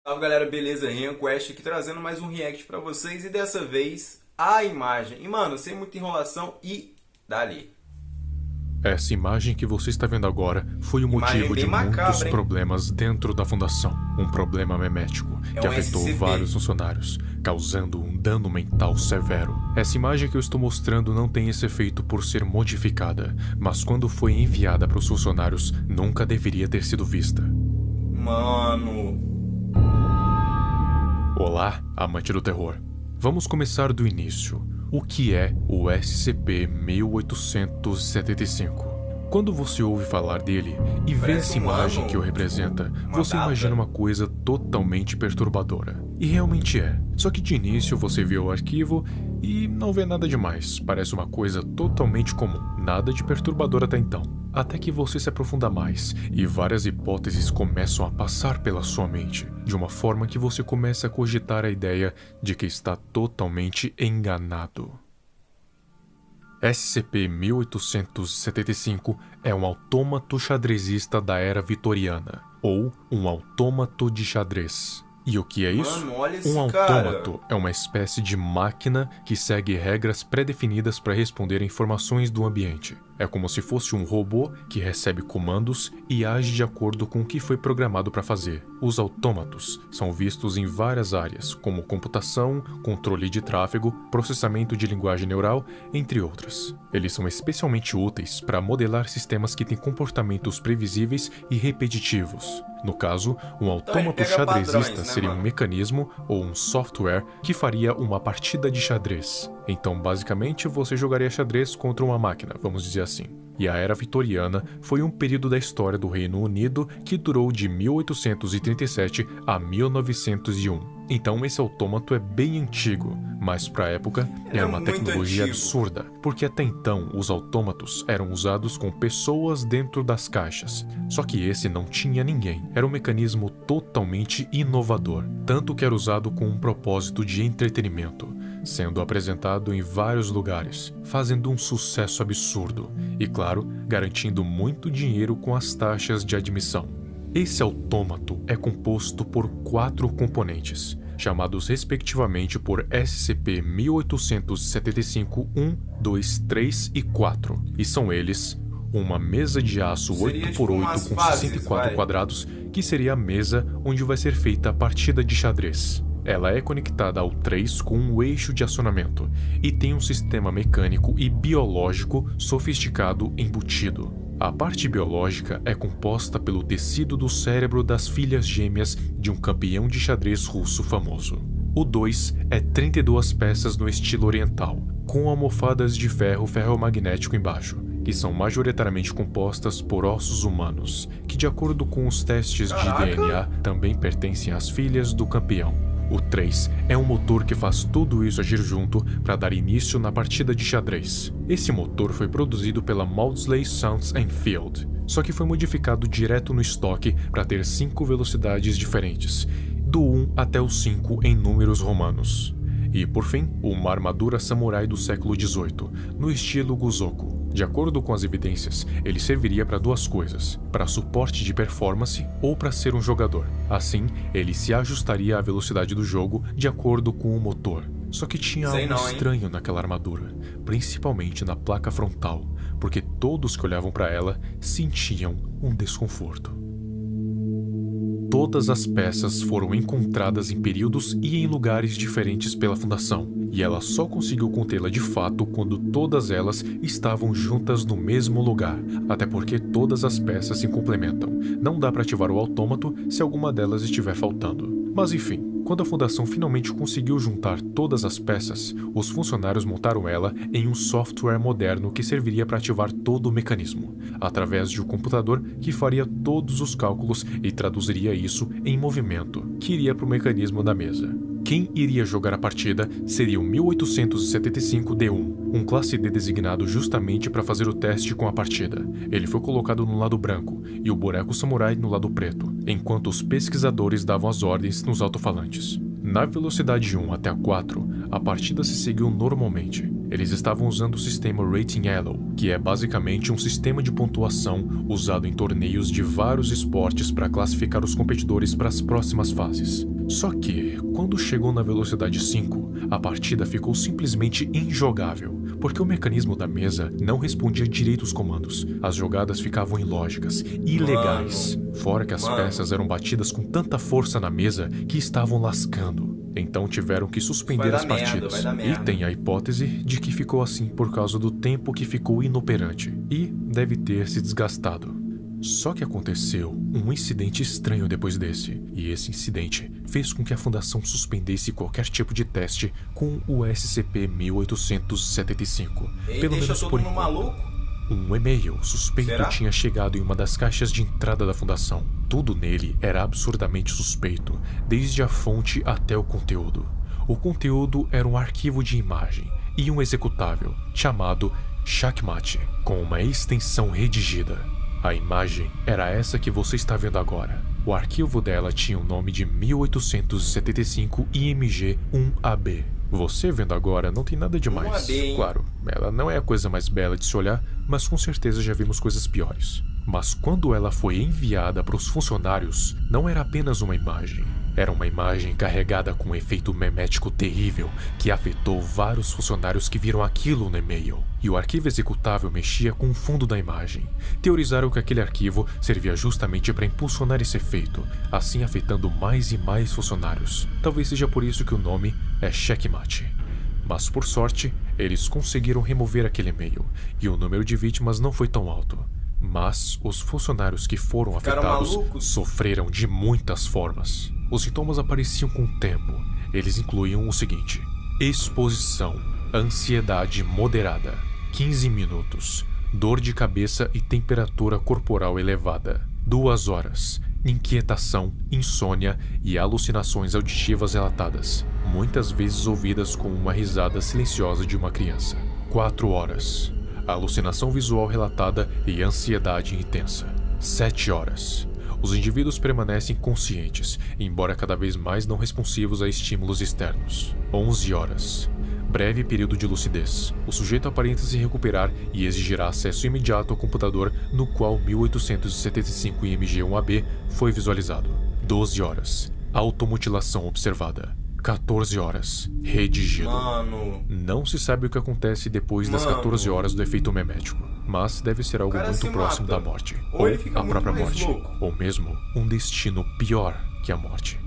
Salve galera, beleza? Rian Quest aqui trazendo mais um react pra vocês e dessa vez a imagem. E mano, sem muita enrolação e dali. Essa imagem que você está vendo agora foi o Imagem motivo bem de muitos macabra, hein? problemas dentro da fundação. Um problema memético que um afetou SCP. vários funcionários, causando um dano mental severo. Essa imagem que eu estou mostrando não tem esse efeito por ser modificada, mas quando foi enviada para os funcionários, nunca deveria ter sido vista. Mano, Olá, amante do terror. Vamos começar do início. O que é o SCP-1875? Quando você ouve falar dele e vê Parece essa um imagem ano, que o representa, uma você data. imagina uma coisa totalmente perturbadora. E realmente é. Só que de início você vê o arquivo e não vê nada demais. Parece uma coisa totalmente comum. Nada de perturbador até então. Até que você se aprofunda mais e várias hipóteses começam a passar pela sua mente, de uma forma que você começa a cogitar a ideia de que está totalmente enganado. SCP-1875 é um autômato xadrezista da era vitoriana, ou um autômato de xadrez. E o que é isso? Mano, olha esse Um cara. autômato é uma espécie de máquina que segue regras pré-definidas para responder a informações do ambiente. É como se fosse um robô que recebe comandos e age de acordo com o que foi programado para fazer. Os autômatos são vistos em várias áreas, como computação, controle de tráfego, processamento de linguagem neural, entre outras. Eles são especialmente úteis para modelar sistemas que têm comportamentos previsíveis e repetitivos. No caso, um autômato pega xadrezista padrões, né, seria um mano? mecanismo ou um software que faria uma partida de xadrez. Então, basicamente, você jogaria xadrez contra uma máquina, vamos dizer assim. E a Era Vitoriana foi um período da história do Reino Unido que durou de 1837 a 1901. Então esse autômato é bem antigo, mas para a época era uma muito tecnologia antigo. absurda, porque até então os autômatos eram usados com pessoas dentro das caixas. Só que esse não tinha ninguém, era um mecanismo totalmente inovador, tanto que era usado com um propósito de entretenimento, sendo apresentado em vários lugares, fazendo um sucesso absurdo e, claro, garantindo muito dinheiro com as taxas de admissão. Esse autômato é composto por 4 componentes, chamados respectivamente por SCP-1875-1, 2, 3 e 4, e são eles: uma mesa de aço Seria 8 tipo por 8 umas com fases, 64 vai. quadrados, que seria a mesa onde vai ser feita a partida de xadrez. Ela é conectada ao 3 com um eixo de acionamento e tem um sistema mecânico e biológico sofisticado embutido. A parte biológica é composta pelo tecido do cérebro das filhas gêmeas de um campeão de xadrez russo famoso. O 2 é 32 peças no estilo oriental, com almofadas de ferro ferromagnético embaixo, que são majoritariamente compostas por ossos humanos, que de acordo com os testes de Caraca! DNA também pertencem às filhas do campeão. O 3 é um motor que faz tudo isso agir junto para dar início na partida de xadrez. Esse motor foi produzido pela Maudslay Sons Field, só que foi modificado direto no estoque para ter 5 velocidades diferentes, do 1 até o 5 em números romanos. E, por fim, uma armadura samurai do século XVIII, no estilo Guzoku. De acordo com as evidências, ele serviria para 2 coisas: para suporte de performance ou para ser um jogador. Assim, ele se ajustaria à velocidade do jogo de acordo com o motor. Só que tinha Sei algo não, hein? estranho naquela armadura, principalmente na placa frontal, porque todos que olhavam para ela sentiam um desconforto. Todas as peças foram encontradas em períodos e em lugares diferentes pela Fundação, e ela só conseguiu contê-la de fato quando todas elas estavam juntas no mesmo lugar, até porque todas as peças se complementam. Não dá para ativar o autômato se alguma delas estiver faltando. Mas enfim, quando a Fundação finalmente conseguiu juntar todas as peças, os funcionários montaram ela em um software moderno que serviria para ativar todo o mecanismo, através de um computador que faria todos os cálculos e traduziria isso em movimento, que iria para o mecanismo da mesa. Quem iria jogar a partida seria o 1875-D1, um classe D designado justamente para fazer o teste com a partida. Ele foi colocado no lado branco e o boneco samurai no lado preto, enquanto os pesquisadores davam as ordens nos alto-falantes. Na velocidade 1 até a 4, a partida se seguiu normalmente. Eles estavam usando o sistema Rating Yellow, que é basicamente um sistema de pontuação usado em torneios de vários esportes para classificar os competidores para as próximas fases. Só que, quando chegou na velocidade 5, a partida ficou simplesmente injogável, porque o mecanismo da mesa não respondia direito aos comandos. As jogadas ficavam ilógicas, ilegais, fora que as peças eram batidas com tanta força na mesa que estavam lascando. Então tiveram que suspender as partidas. E tem a hipótese de que ficou assim por causa do tempo que ficou inoperante e deve ter se desgastado. Só que aconteceu um incidente estranho depois desse, e esse incidente fez com que a Fundação suspendesse qualquer tipo de teste com o SCP-1875. Pelo menos por enquanto. Um e-mail suspeito tinha chegado em uma das caixas de entrada da Fundação. Tudo nele era absurdamente suspeito, desde a fonte até o conteúdo. O conteúdo era um arquivo de imagem e um executável chamado Checkmate, com uma extensão redigida. A imagem era essa que você está vendo agora. O arquivo dela tinha o nome de 1875 IMG-1AB. Você vendo agora não tem nada demais. Claro, ela não é a coisa mais bela de se olhar, mas com certeza já vimos coisas piores. Mas quando ela foi enviada para os funcionários, não era apenas uma imagem. Era uma imagem carregada com um efeito memético terrível que afetou vários funcionários que viram aquilo no e-mail. E o arquivo executável mexia com o fundo da imagem. Teorizaram que aquele arquivo servia justamente para impulsionar esse efeito, assim afetando mais e mais funcionários. Talvez seja por isso que o nome é Checkmate. Mas por sorte, eles conseguiram remover aquele e-mail, e o número de vítimas não foi tão alto. Mas os funcionários que foram afetados sofreram de muitas formas. Os sintomas apareciam com o tempo. Eles incluíam o seguinte: exposição, ansiedade moderada, 15 minutos, dor de cabeça e temperatura corporal elevada, 2 horas, inquietação, insônia e alucinações auditivas relatadas, muitas vezes ouvidas como uma risada silenciosa de uma criança, 4 horas, alucinação visual relatada e ansiedade intensa, 7 horas. Os indivíduos permanecem conscientes, embora cada vez mais não responsivos a estímulos externos. 11 horas. Breve período de lucidez. O sujeito aparenta se recuperar e exigirá acesso imediato ao computador no qual 1875 IMG-1AB foi visualizado. 12 horas. Automutilação observada. 14 horas. Redigido. Não se sabe o que acontece depois das 14 horas do efeito memético, mas deve ser algo muito próximo da morte, ou a própria morte, ou mesmo um destino pior que a morte.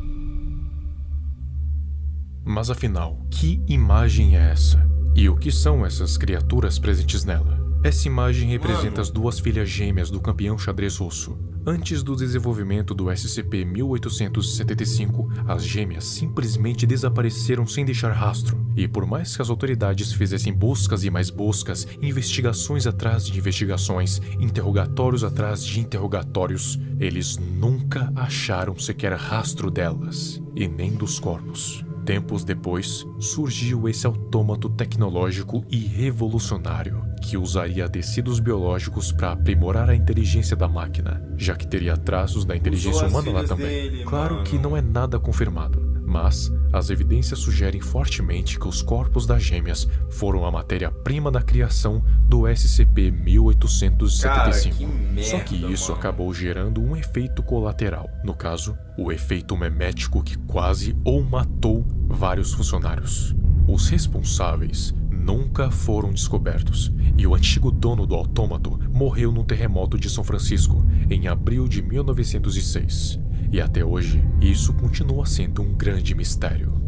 Mas afinal, que imagem é essa? E o que são essas criaturas presentes nela? Essa imagem representa as duas filhas gêmeas do campeão xadrez russo. Antes do desenvolvimento do SCP-1875, as gêmeas simplesmente desapareceram sem deixar rastro. E por mais que as autoridades fizessem buscas e mais buscas, investigações atrás de investigações, interrogatórios atrás de interrogatórios, eles nunca acharam sequer rastro delas, e nem dos corpos. Tempos depois, surgiu esse autômato tecnológico e revolucionário que usaria tecidos biológicos para aprimorar a inteligência da máquina, já que teria traços da inteligência humana lá também. Claro que não é nada confirmado, mas as evidências sugerem fortemente que os corpos das gêmeas foram a matéria-prima da criação do SCP-1875. Só que isso acabou gerando um efeito colateral, no caso, o efeito memético que quase ou matou vários funcionários. Os responsáveis nunca foram descobertos, e o antigo dono do autômato morreu num terremoto de São Francisco em abril de 1906. E até hoje, isso continua sendo um grande mistério.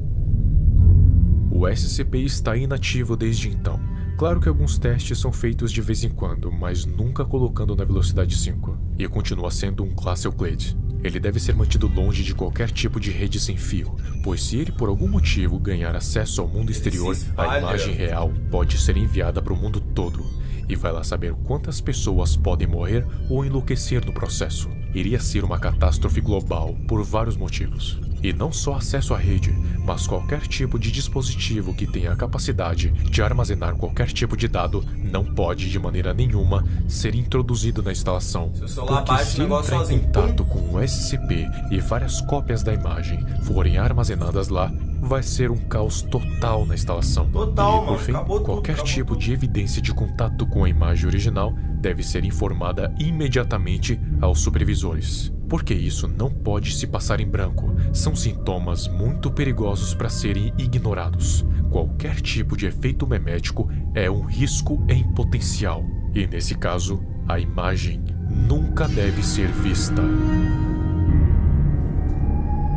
O SCP está inativo desde então. Claro que alguns testes são feitos de vez em quando, mas nunca colocando na velocidade 5. E continua sendo um classe Euclid. Ele deve ser mantido longe de qualquer tipo de rede sem fio, pois se ele por algum motivo ganhar acesso ao mundo exterior, a imagem real pode ser enviada para o mundo todo. E vai lá saber quantas pessoas podem morrer ou enlouquecer no processo. Iria ser uma catástrofe global por vários motivos. E não só acesso à rede, mas qualquer tipo de dispositivo que tenha a capacidade de armazenar qualquer tipo de dado não pode de maneira nenhuma ser introduzido na instalação. Porque se entrar em contato com o SCP e várias cópias da imagem forem armazenadas lá, vai ser um caos total na instalação. E, por fim, qualquer tipo de evidência de contato com a imagem original deve ser informada imediatamente aos supervisores. porque isso não pode se passar em branco. São sintomas muito perigosos para serem ignorados. Qualquer tipo de efeito memético é um risco em potencial. E nesse caso, a imagem nunca deve ser vista.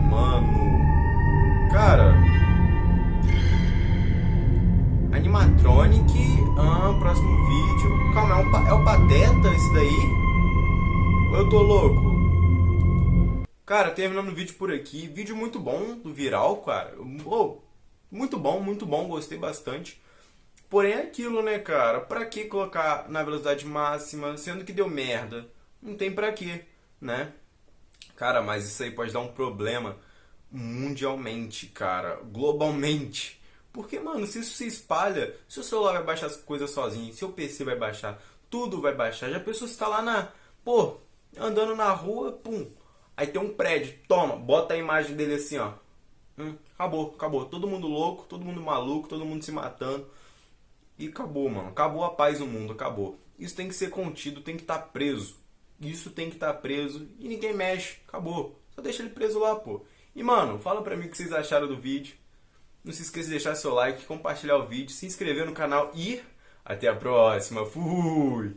Mano, cara, animatronic, próximo vídeo. Calma, é o Pateta esse daí? Ou eu tô louco? Cara, terminando o vídeo por aqui. Vídeo muito bom do Viral, cara. Oh, muito bom, gostei bastante. Porém é aquilo, né, cara? Pra que colocar na velocidade máxima, sendo que deu merda? Não tem pra quê, né? Cara, mas isso aí pode dar um problema mundialmente, cara. Globalmente. Porque, mano, se isso se espalha, seu celular vai baixar as coisas sozinho, seu PC vai baixar, tudo vai baixar. Já a pessoa está lá pô, andando na rua, pum. Aí tem um prédio, toma, bota a imagem dele assim, ó. Acabou. Todo mundo louco, todo mundo maluco, todo mundo se matando. E acabou, mano. Acabou a paz no mundo, acabou. Isso tem que ser contido, tem que estar preso. Isso tem que estar preso e ninguém mexe. Acabou. Só deixa ele preso lá, pô. E, mano, fala pra mim o que vocês acharam do vídeo. Não se esqueça de deixar seu like, compartilhar o vídeo, se inscrever no canal e até a próxima. Fui!